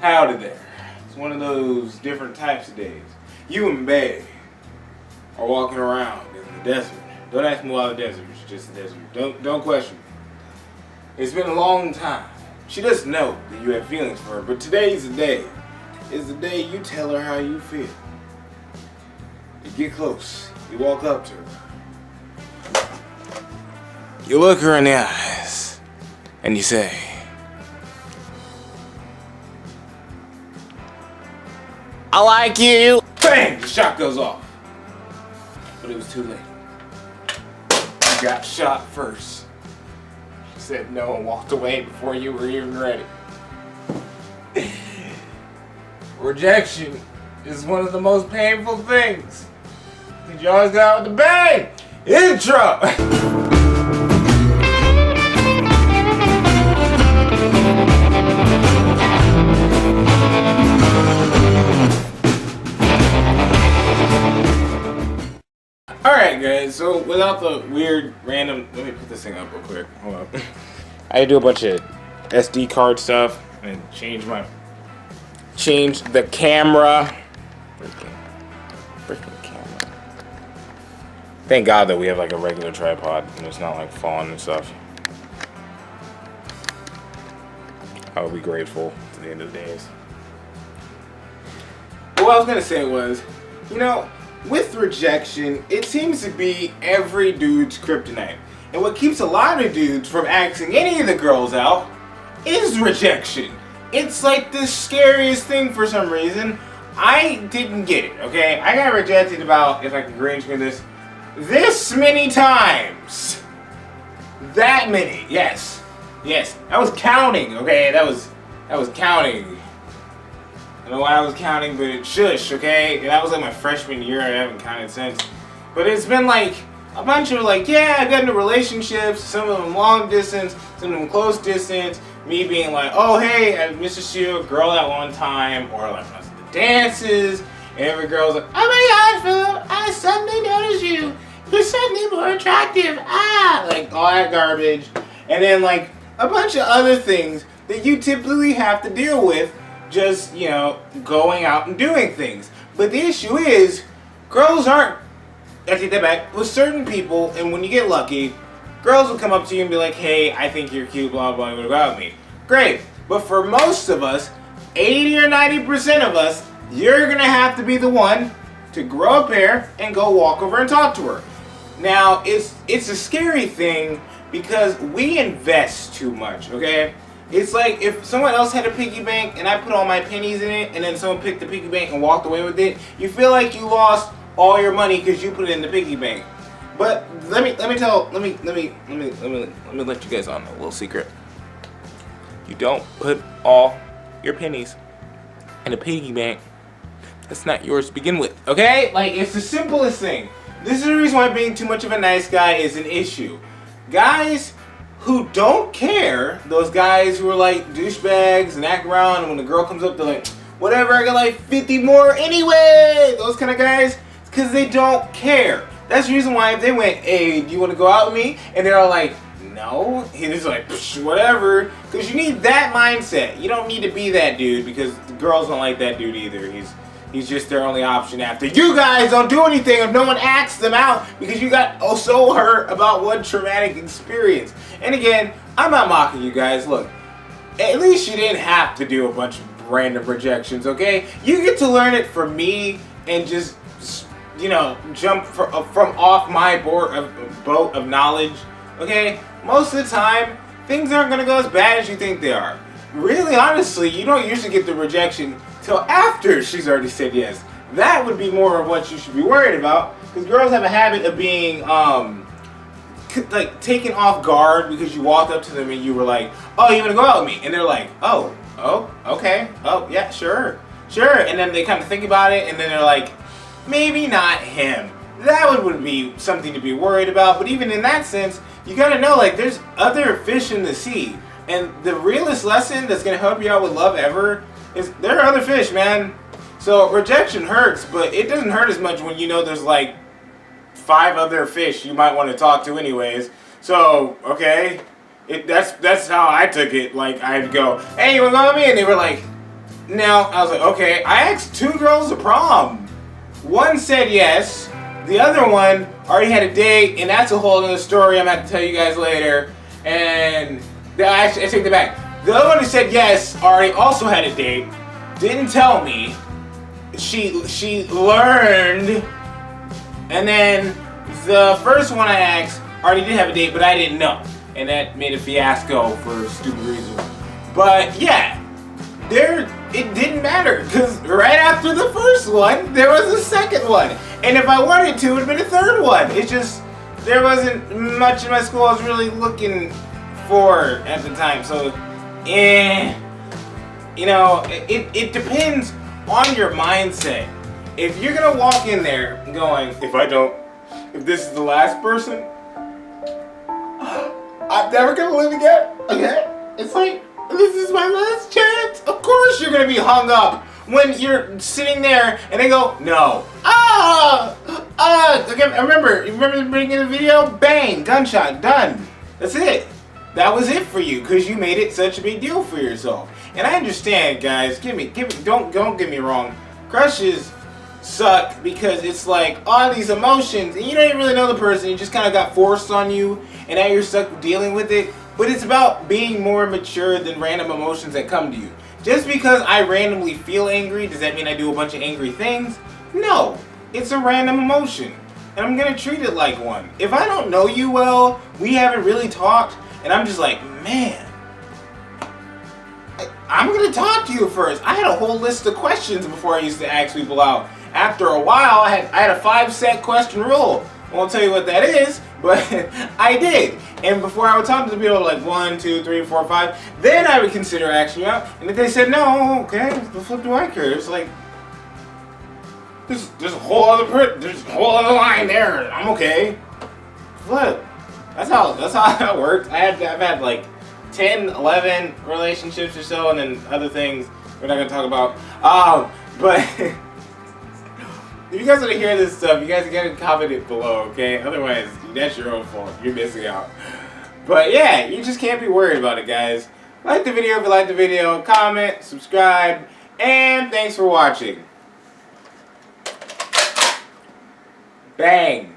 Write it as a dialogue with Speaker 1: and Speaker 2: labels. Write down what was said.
Speaker 1: Howdy there. It's one of those different types of days. You and Bay are walking around in the desert. Don't ask me why the desert, it's just the desert. Don't question me. It's been a long time. She doesn't know that you have feelings for her, but today's the day. It's the day you tell her how you feel. You get close. You walk up to her. You look her in the eyes. And you say, I like you. Bang! The shot goes off. But it was too late. You got shot first. She said no and walked away before you were even ready. Rejection is one of the most painful things. Cause you always got with the bang! Intro! Alright guys, so without the weird random, let me put this thing up real quick, hold up. I had to do a bunch of SD card stuff and change the camera. Freaking camera. Thank God that we have like a regular tripod and it's not like falling and stuff. I will be grateful to the end of the days. What I was gonna say was, you know, with rejection, it seems to be every dude's kryptonite. And what keeps a lot of dudes from asking any of the girls out is rejection. It's like the scariest thing for some reason. I didn't get it, okay? I got rejected about, if I can green screen this many times. That many, yes. Yes, I was counting, okay? That was counting. I don't know why I was counting, but shush, okay? And that was like my freshman year. I haven't counted since. But it's been like a bunch of like, yeah, I got into relationships. Some of them long distance, some of them close distance. Me being like, oh hey, I missed you, a girl at one time, or like when I was at the dances, and every girl's like, oh my gosh, Philip, I suddenly noticed you. You're suddenly more attractive. Ah, like all that garbage, and then like a bunch of other things that you typically have to deal with. Just, you know, going out and doing things. But the issue is, girls aren't, I take that back, with certain people, and when you get lucky, girls will come up to you and be like, hey, I think you're cute, blah, blah, blah, about me. Great. But for most of us, 80 or 90% of us, you're going to have to be the one to grow up there and go walk over and talk to her. Now, it's a scary thing because we invest too much, okay? It's like if someone else had a piggy bank and I put all my pennies in it and then someone picked the piggy bank and walked away with it, you feel like you lost all your money because you put it in the piggy bank. But let me let you guys on a little secret. You don't put all your pennies in a piggy bank. That's not yours to begin with, okay? Like, it's the simplest thing. This is the reason why being too much of a nice guy is an issue. Guys who don't care, those guys who are like douchebags and act around, and when the girl comes up, they're like, whatever, I got like 50 more anyway! Those kind of guys, it's because they don't care. That's the reason why if they went, hey, do you want to go out with me? And they're all like, no. He's like, whatever. Because you need that mindset. You don't need to be that dude because the girls don't like that dude either. He's just their only option after. You guys don't do anything if no one asks them out because you got so hurt about one traumatic experience. And again, I'm not mocking you guys. Look, at least you didn't have to do a bunch of random rejections, okay? You get to learn it from me and just, you know, jump from off my boat of knowledge, okay? Most of the time, things aren't going to go as bad as you think they are. Really, honestly, you don't usually get the rejection till after she's already said yes. That would be more of what you should be worried about, because girls have a habit of being like taken off guard because you walked up to them and you were like, oh, you want to go out with me? And they're like, oh, okay, oh yeah, sure, and then they kind of think about it and then they're like, maybe not him. That would be something to be worried about. But even in that sense, you gotta know, like, there's other fish in the sea. And the realest lesson that's gonna help you out with love ever is there are other fish, man. So rejection hurts, but it doesn't hurt as much when you know there's like 5 other fish you might want to talk to anyways. So, okay, that's how I took it. Like, I'd go, hey, you wanna go with me? And they were like, Now, I was like, okay, I asked 2 girls to prom. One said yes. The other one already had a date, and that's a whole other story I'm going to have to tell you guys later. And I take that back. The other one who said yes already also had a date. Didn't tell me. She learned. And then the first one I asked already did have a date, but I didn't know. And that made a fiasco for stupid reasons. But yeah, it didn't matter, because right after the first one, there was a second one. And if I wanted to, it would have been a third one. It's just, there wasn't much in my school I was really looking for at the time. So, you know, it depends on your mindset. If you're gonna walk in there going, if this is the last person, I'm never gonna live again, okay? It's like, this is my last chance. Of course you're gonna be hung up when you're sitting there and they go, no. Okay, you remember the beginning of the video? Bang, gunshot, done. That's it. That was it for you, because you made it such a big deal for yourself. And I understand, guys, don't get me wrong. Crushes suck because it's like all these emotions and you don't even really know the person, it just kind of got forced on you and now you're stuck dealing with it. But it's about being more mature than random emotions that come to you. Just because I randomly feel angry, does that mean I do a bunch of angry things? No, it's a random emotion and I'm gonna treat it like one. If I don't know you well, we haven't really talked, and I'm just like, man, I'm gonna talk to you first. I had a whole list of questions before I used to ask people out. After a while, I had a 5-set question rule. I won't tell you what that is, but I did. And before I would talk to people like 1, 2, 3, 4, 5, then I would consider asking you out. And if they said no, okay, the flip do I care? It's like, there's a whole other line there. I'm okay. Flip. That's how that works. I've had like 10, 11 relationships or so, and then other things we're not gonna talk about. But if you guys want to hear this stuff, you guys gotta comment it below, okay? Otherwise, that's your own fault. You're missing out. But yeah, you just can't be worried about it, guys. Like the video if you like the video, comment, subscribe, and thanks for watching. Bang.